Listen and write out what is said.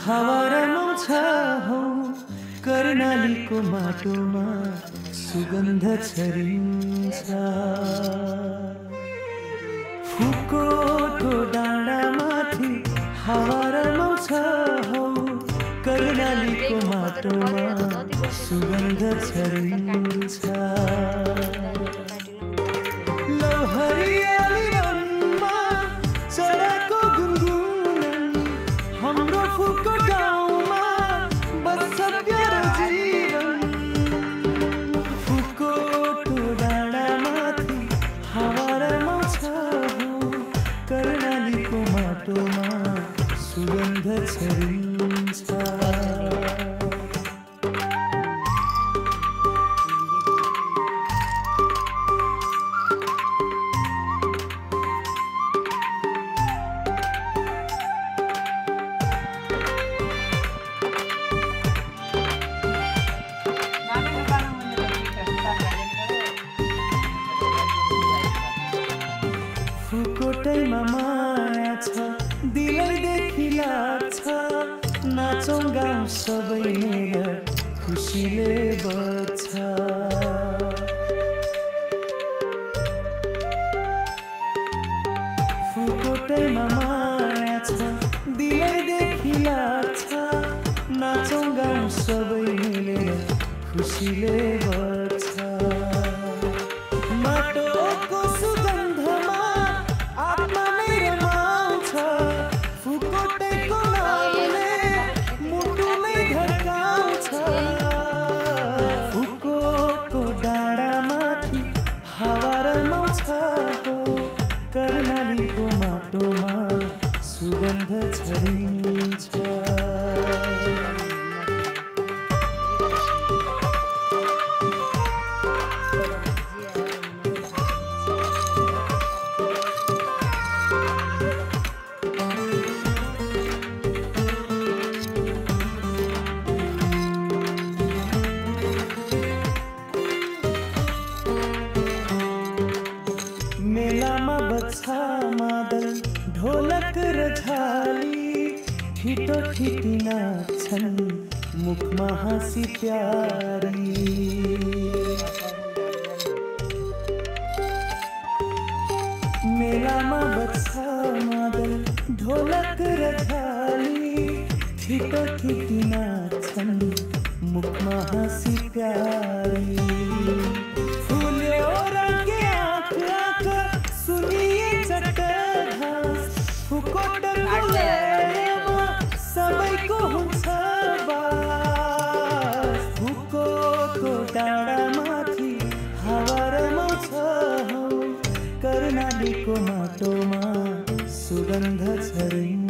हावा रमाउँछ हौ कर्णालीको माटोमा सुगन्ध छरिन्छ फुकोटो डाँडामाथि हावा रमाउँछ हौ कर्णालीको माटोमा सुगन्ध छरिन्छ लौ हरियाली वनमा चराको गुनगुन हाम्रो फुको गाउँमा बस्छ प्यारो जीवन फुकोटो डाँडामाथि हावा रमाउँछ हौ कर्णालीको माटोमा सुगन्ध छरिन्छ फुकोटैमा माया छ दिलैदेखि लाग्छ नाचौँ गाउँ सबै मेरा खुसीले बज्छ फुकोटैमा माया छ दिलैदेखि लाग्छ नाचौँ गाउँ सबै मेरा खुसीले बज्छ माटोको सुगन्धमा आत्मा मेरो माउँछ फुकोटैको नामले मुटुमै धड्काउँछ फुकोटको डाँडामाथि हावा रमाउँछ हौ कर्णालीको माटोमा सुगन्ध छरिन्छ मेलामा बज्छ मादल ढोलक र झाली ठिटो ठिटी नाच्छन् मुखमा हाँसी प्यारी मेलामा बज्छ मादल ढोलक र झाली ठिटो ठिटी नाच्छन् मुखमा हाँसी प्यारी फुल्यो रङ्गे सुनिए चट्टघास फुकोटको लयमा सबैको हुन्छ बास फुकोटको डाँडामाथि हावा रमाउँछ हौ कर्णालीको माटोमा सुगन्ध छरिन्छ